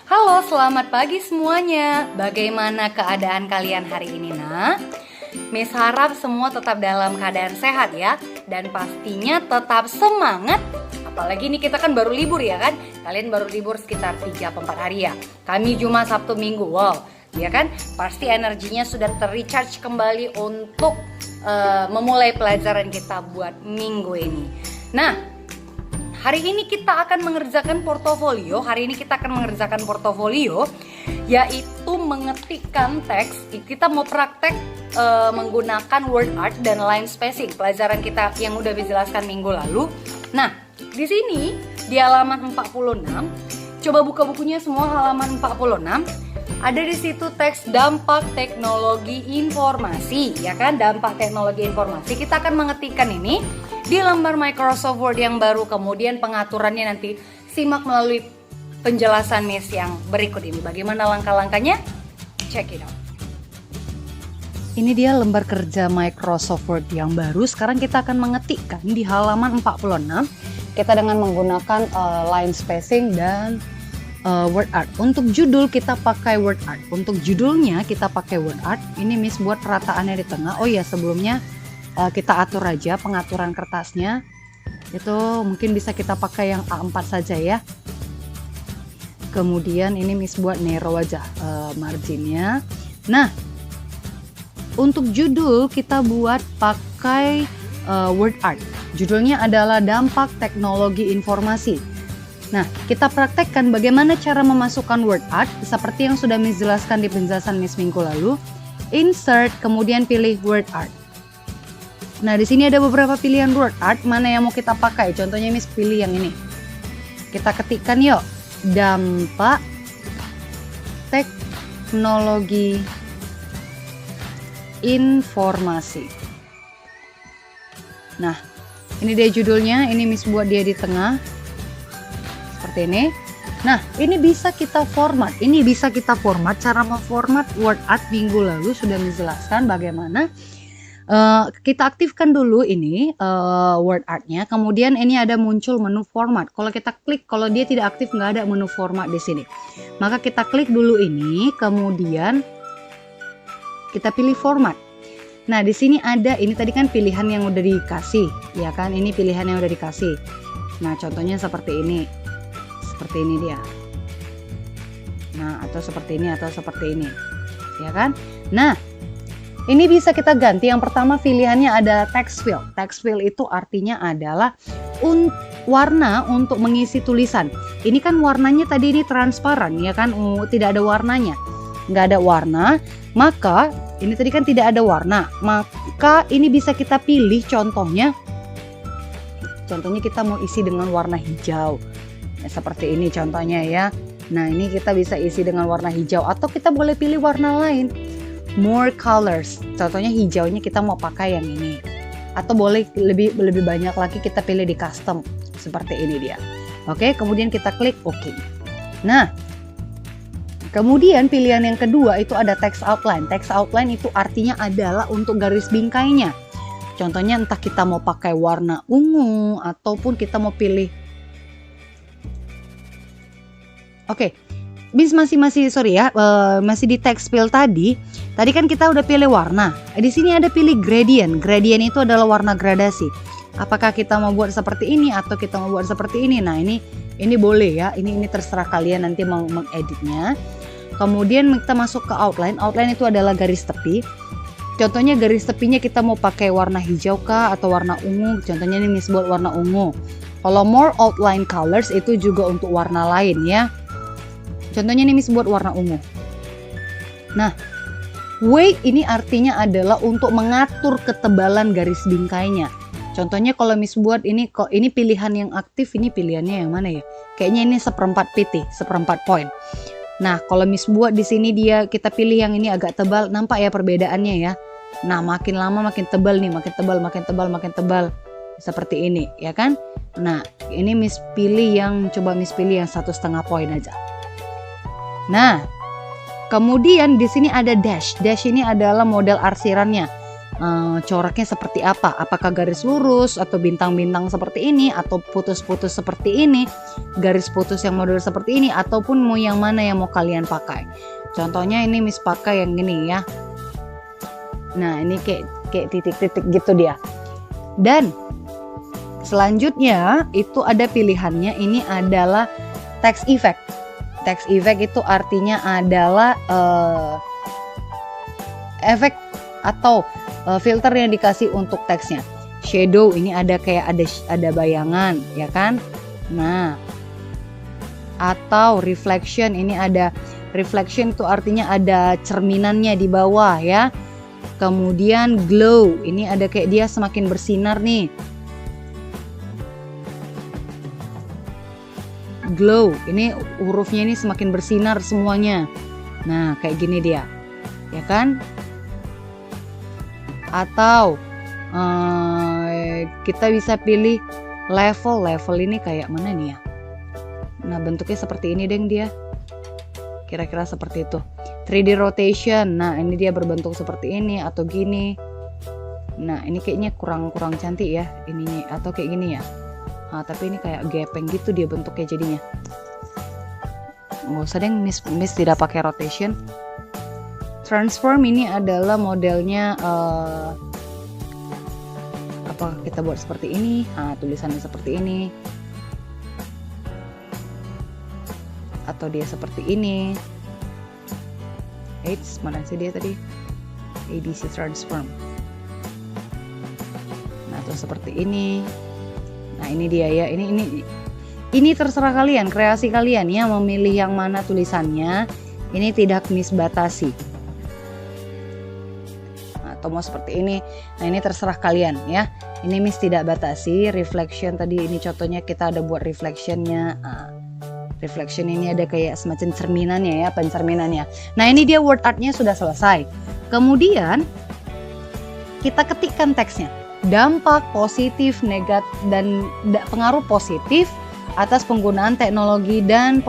Halo, selamat pagi semuanya. Bagaimana keadaan kalian hari ini, nak? Miss harap semua tetap dalam keadaan sehat ya. Dan pastinya tetap semangat. Apalagi ini kita kan baru libur ya kan? Kalian baru libur sekitar 3-4 hari ya. Kami Jumat, Sabtu, Minggu. Wow, ya kan? Pasti energinya sudah terrecharge kembali untuk memulai pelajaran kita buat minggu ini. Nah, hari ini kita akan mengerjakan portofolio. Yaitu mengetikkan teks. Kita mau praktek menggunakan word art dan line spacing. Pelajaran kita yang udah dijelaskan minggu lalu. Nah, di sini di halaman 46, coba buka bukunya semua halaman 46. Ada di situ teks dampak teknologi informasi, ya kan? Dampak teknologi informasi. Kita akan mengetikkan ini di lembar Microsoft Word yang baru, kemudian pengaturannya nanti simak melalui penjelasan Miss yang berikut ini. Bagaimana langkah-langkahnya? Check it out. Ini dia lembar kerja Microsoft Word yang baru. Sekarang kita akan mengetikkan di halaman 46. Kita dengan menggunakan line spacing dan word art. Untuk judul kita pakai word art. Untuk judulnya kita pakai word art. Ini Miss buat perataannya di tengah. Oh ya, sebelumnya kita atur aja pengaturan kertasnya. Itu mungkin bisa kita pakai yang A4 saja ya. Kemudian ini Miss buat narrow aja marginnya. Nah, untuk judul kita buat pakai word art. Judulnya adalah dampak teknologi informasi. Nah, kita praktekkan bagaimana cara memasukkan word art seperti yang sudah Miss jelaskan di penjelasan Miss minggu lalu. Insert, kemudian pilih word art. Nah, di sini ada beberapa pilihan word art, mana yang mau kita pakai. Contohnya Miss pilih yang ini. Kita ketikkan yuk, dampak teknologi informasi. Nah, ini dia judulnya, ini Miss buat dia di tengah. Seperti ini. Nah, ini bisa kita format. Cara memformat word art minggu lalu sudah dijelaskan bagaimana. Kita aktifkan dulu ini word artnya. Kemudian ini ada muncul menu format. Kalau kita klik, kalau dia tidak aktif nggak ada menu format di sini. Maka kita klik dulu ini, kemudian kita pilih format. Nah, di sini ada ini tadi kan pilihan yang udah dikasih, ya kan? Ini pilihan yang udah dikasih. Nah, contohnya seperti ini. Seperti ini dia. Nah, atau seperti ini atau seperti ini. Ya kan? Nah, ini bisa kita ganti. Yang pertama pilihannya ada text fill. Text fill itu artinya adalah warna untuk mengisi tulisan. Ini kan warnanya tadi ini transparan, ya kan? Tidak ada warnanya. Nggak ada warna, maka ini tadi kan tidak ada warna. Maka ini bisa kita pilih contohnya. Contohnya kita mau isi dengan warna hijau. Seperti ini contohnya ya. Nah, ini kita bisa isi dengan warna hijau atau kita boleh pilih warna lain. More colors. Contohnya hijaunya kita mau pakai yang ini. Atau boleh lebih banyak lagi kita pilih di custom. Seperti ini dia. Oke, kemudian kita klik OK. Nah, kemudian pilihan yang kedua itu ada text outline. Text outline itu artinya adalah untuk garis bingkainya. Contohnya entah kita mau pakai warna ungu ataupun kita mau pilih. Oke, Miss masih di text fill tadi. Tadi kan kita udah pilih warna. Di sini ada pilih gradient. Gradient itu adalah warna gradasi. Apakah kita mau buat seperti ini atau kita mau buat seperti ini? Nah, ini boleh ya. Ini terserah kalian nanti mau mengeditnya. Kemudian kita masuk ke outline. Outline itu adalah garis tepi. Contohnya garis tepinya kita mau pakai warna hijau kah atau warna ungu. Contohnya ini Miss buat warna ungu. Kalau more outline colors itu juga untuk warna lain ya. Contohnya ini Miss buat warna ungu. Nah, weight ini artinya adalah untuk mengatur ketebalan garis bingkainya. Contohnya kalau Miss buat ini pilihan yang aktif, ini pilihannya yang mana ya? Kayaknya ini 1/4 pt, 1/4 point. Nah, kalau Miss buat di sini kita pilih yang ini agak tebal, nampak ya perbedaannya ya. Nah, makin lama makin tebal nih, makin tebal. Seperti ini, ya kan? Nah, ini Miss pilih yang 1,5 point aja. Nah, kemudian di sini ada dash. Dash ini adalah model arsirannya. coraknya seperti apa, apakah garis lurus atau bintang-bintang seperti ini, atau putus-putus seperti ini, garis putus yang model seperti ini, ataupun mau yang mana yang mau kalian pakai. Contohnya ini Miss pakai yang gini ya. Nah ini kayak titik-titik gitu dia. Dan selanjutnya itu ada pilihannya, ini adalah text effect. Text effect itu artinya adalah efek atau filter yang dikasih untuk teksnya. Shadow ini ada kayak ada bayangan ya kan. Nah, atau reflection, ini ada reflection itu artinya ada cerminannya di bawah ya. Kemudian glow, ini ada kayak dia semakin bersinar nih. Glow, ini hurufnya ini semakin bersinar semuanya. Nah, kayak gini dia. Ya kan? Atau kita bisa pilih level ini kayak mana nih ya. Nah bentuknya seperti ini deng dia, kira-kira seperti itu. 3D rotation, nah ini dia berbentuk seperti ini atau gini. Nah ini kayaknya kurang cantik ya ininya, atau kayak gini ya. Nah, tapi ini kayak gepeng gitu dia bentuknya jadinya. Nggak usah deng, miss tidak pakai rotation. Transform ini adalah modelnya apa, kita buat seperti ini. Nah, tulisannya seperti ini. Atau dia seperti ini. Eits, mana sih dia tadi? ABC transform. Nah, terus seperti ini. Nah, ini dia ya. Ini terserah kalian, kreasi kalian ya, memilih yang mana tulisannya. Ini tidak miss batasi. Atau mau seperti ini. Nah ini terserah kalian ya. Ini miss tidak batasi. Reflection tadi ini contohnya kita ada buat reflectionnya. Reflection ini ada kayak semacam cerminannya ya, pencerminannya. Nah ini dia word artnya sudah selesai. Kemudian kita ketikkan teksnya. Dampak positif, negatif, dan pengaruh positif atas penggunaan teknologi dan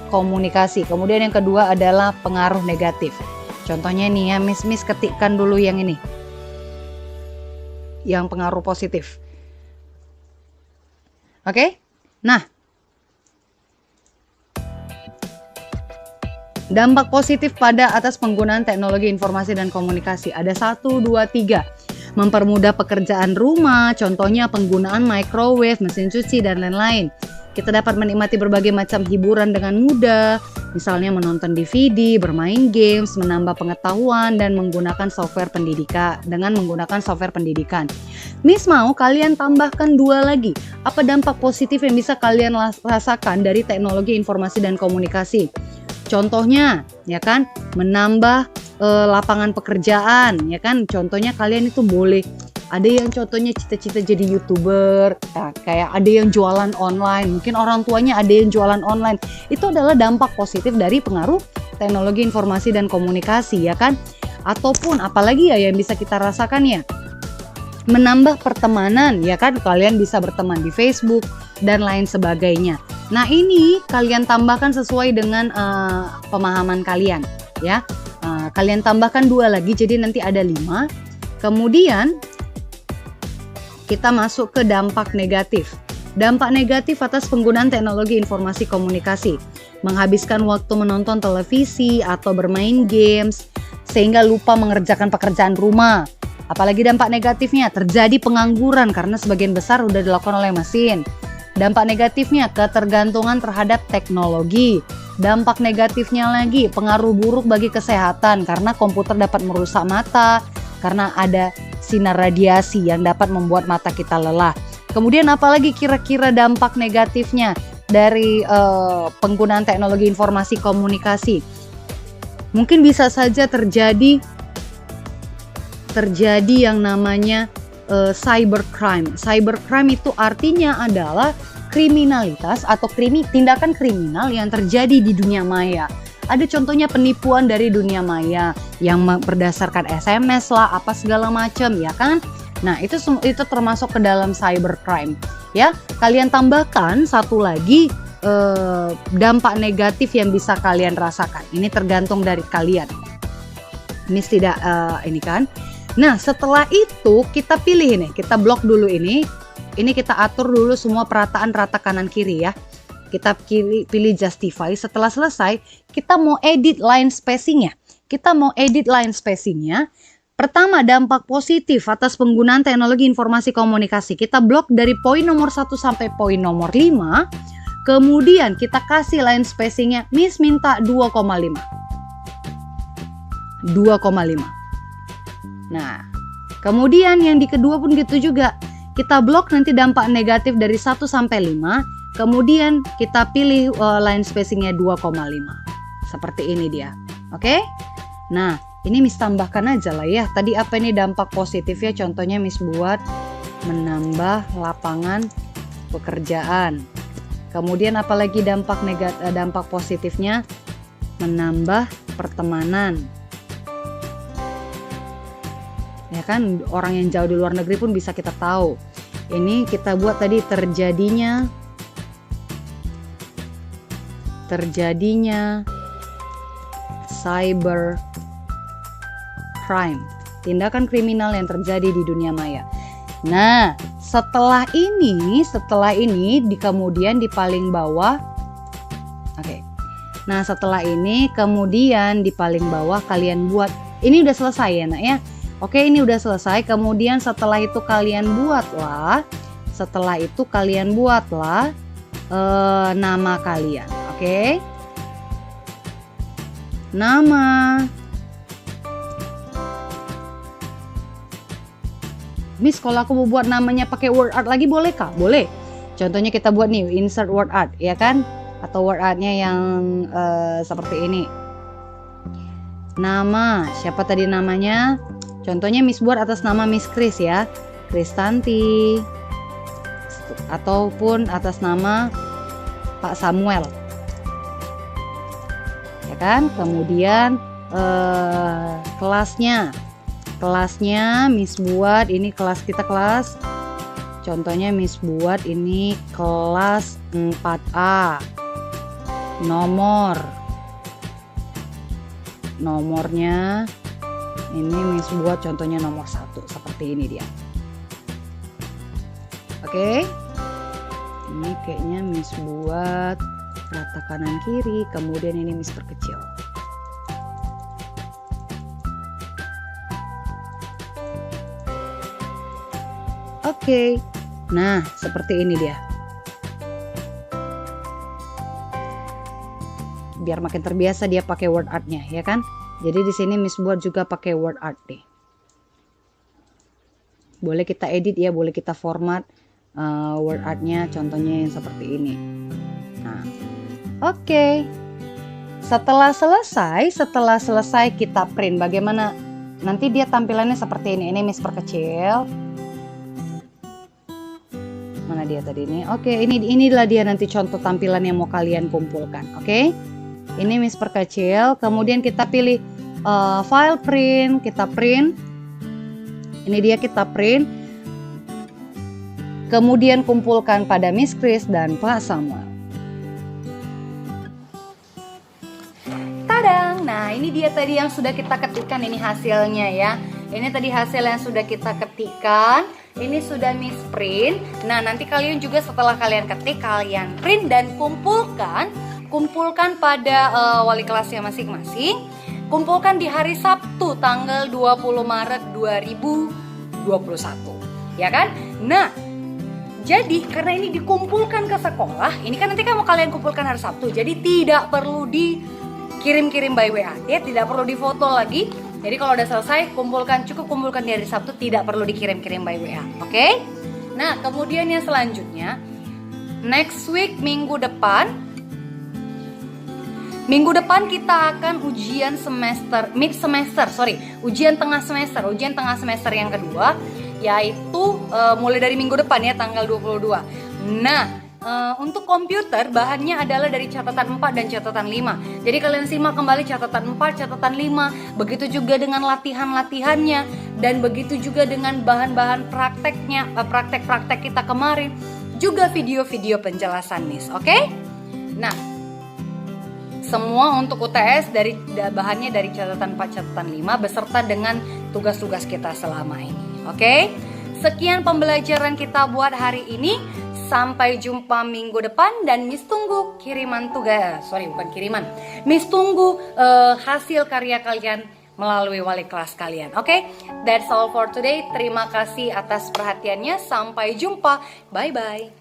komunikasi. Kemudian yang kedua adalah pengaruh negatif. Contohnya nih ya, miss ketikkan dulu yang ini, yang pengaruh positif. Oke? Nah, dampak positif pada atas penggunaan teknologi informasi dan komunikasi ada 1, 2, 3. Mempermudah pekerjaan rumah, contohnya penggunaan microwave, mesin cuci, dan lain-lain. Kita dapat menikmati berbagai macam hiburan dengan mudah, misalnya menonton DVD, bermain games, menambah pengetahuan, dan menggunakan software pendidikan. Miss mau kalian tambahkan 2 lagi. Apa dampak positif yang bisa kalian rasakan dari teknologi informasi dan komunikasi? Contohnya, ya kan, menambah lapangan pekerjaan, ya kan. Contohnya kalian itu boleh. Ada yang contohnya cita-cita jadi YouTuber, nah, kayak ada yang jualan online, mungkin orang tuanya ada yang jualan online. Itu adalah dampak positif dari pengaruh teknologi informasi dan komunikasi, ya kan? Ataupun apalagi ya yang bisa kita rasakan ya, menambah pertemanan, ya kan? Kalian bisa berteman di Facebook dan lain sebagainya. Nah ini kalian tambahkan sesuai dengan pemahaman kalian, ya. Kalian tambahkan 2 lagi, jadi nanti ada 5. Kemudian kita masuk ke dampak negatif. Dampak negatif atas penggunaan teknologi informasi komunikasi. Menghabiskan waktu menonton televisi atau bermain games sehingga lupa mengerjakan pekerjaan rumah. Apalagi dampak negatifnya, terjadi pengangguran karena sebagian besar sudah dilakukan oleh mesin. Dampak negatifnya, ketergantungan terhadap teknologi. Dampak negatifnya lagi, pengaruh buruk bagi kesehatan karena komputer dapat merusak mata, karena ada sinar radiasi yang dapat membuat mata kita lelah. Kemudian apalagi kira-kira dampak negatifnya dari penggunaan teknologi informasi komunikasi? Mungkin bisa saja terjadi yang namanya cybercrime. Cybercrime itu artinya adalah kriminalitas atau tindakan kriminal yang terjadi di dunia maya. Ada contohnya penipuan dari dunia maya yang berdasarkan SMS lah, apa segala macam, ya kan? Nah, itu termasuk ke dalam cybercrime, ya. Kalian tambahkan 1 lagi dampak negatif yang bisa kalian rasakan. Ini tergantung dari kalian. Miss tidak ini kan. Nah, setelah itu kita pilih ini, kita blok dulu ini. Ini kita atur dulu semua perataan rata kanan kiri ya. Kita pilih justify. Setelah selesai, kita mau edit line spacingnya. Pertama, dampak positif atas penggunaan teknologi informasi komunikasi. Kita blok dari poin nomor 1 sampai poin nomor 5. Kemudian kita kasih line spacingnya, Miss minta 2,5. 2,5. Nah, kemudian yang di kedua pun gitu juga. Kita blok nanti dampak negatif dari 1 sampai 5. Kemudian kita pilih line spacingnya 2,5. Seperti ini dia. Oke? Nah, ini Miss tambahkan aja lah ya. Tadi apa ini dampak positifnya? Contohnya Miss buat menambah lapangan pekerjaan. Kemudian apalagi dampak positifnya? Menambah pertemanan. Ya kan, orang yang jauh di luar negeri pun bisa kita tahu. Ini kita buat tadi terjadinya cyber crime, tindakan kriminal yang terjadi di dunia maya. Nah, setelah ini kemudian di paling bawah. Oke. Nah, setelah ini kemudian di paling bawah kalian buat. Ini udah selesai ya, Nak ya. Oke, ini udah selesai. Kemudian setelah itu kalian buatlah nama kalian. Oke. Nama. Miss, kalau aku mau buat namanya pakai word art lagi boleh kah? Boleh. Contohnya kita buat nih, insert word art, ya kan? Atau word artnya yang seperti ini. Nama, siapa tadi namanya? Contohnya Miss buat atas nama Miss Chris ya, Kristanti, ataupun atas nama Pak Samuel, ya kan? Kemudian kelasnya Miss buat ini kelas, contohnya Miss buat ini kelas 4A, nomornya ini Miss buat contohnya nomor 1, seperti ini dia. Oke. Ini kayaknya Miss buat rata kanan kiri, kemudian ini Miss perkecil. Oke. Nah, seperti ini dia. Biar makin terbiasa dia pakai word artnya, ya kan? Jadi di sini Miss buat juga pakai word art deh. Boleh kita edit ya, boleh kita format word artnya, contohnya yang seperti ini. Nah, oke. Setelah selesai kita print. Bagaimana nanti dia tampilannya seperti ini. Ini Miss perkecil. Mana dia tadi ini? Oke, inilah dia nanti contoh tampilan yang mau kalian kumpulkan. Oke. Ini Miss perkecil, kemudian kita pilih file print, kita print. Ini dia kita print. Kemudian kumpulkan pada Miss Chris dan Pak Samuel. Tadang! Nah, ini dia tadi yang sudah kita ketikkan, ini hasilnya ya. Ini tadi hasil yang sudah kita ketikkan. Ini sudah Miss print. Nah, nanti kalian juga setelah kalian ketik, kalian print dan kumpulkan pada wali kelasnya masing-masing. Kumpulkan di hari Sabtu tanggal 20 Maret 2021. Ya kan? Nah, jadi karena ini dikumpulkan ke sekolah, ini kan nanti kalian kumpulkan hari Sabtu. Jadi tidak perlu dikirim-kirim by WA, ya, tidak perlu difoto lagi. Jadi kalau udah selesai, cukup kumpulkan di hari Sabtu, tidak perlu dikirim-kirim by WA. Oke? Nah, kemudian yang selanjutnya, next week minggu depan kita akan ujian ujian tengah semester yang kedua, yaitu mulai dari minggu depan ya, tanggal 22. Nah, untuk komputer bahannya adalah dari catatan 4 dan catatan 5. Jadi kalian simak kembali catatan 4, catatan 5. Begitu juga dengan latihan-latihannya, dan begitu juga dengan bahan-bahan prakteknya, praktek-praktek kita kemarin, juga video-video penjelasan Miss. Oke? Nah, semua untuk UTS bahannya dari catatan 4, catatan 5 beserta dengan tugas-tugas kita selama ini. Oke? Sekian pembelajaran kita buat hari ini. Sampai jumpa minggu depan dan Miss tunggu kiriman tugas. Bukan kiriman. Miss tunggu hasil karya kalian melalui wali kelas kalian. Oke? That's all for today. Terima kasih atas perhatiannya. Sampai jumpa. Bye-bye.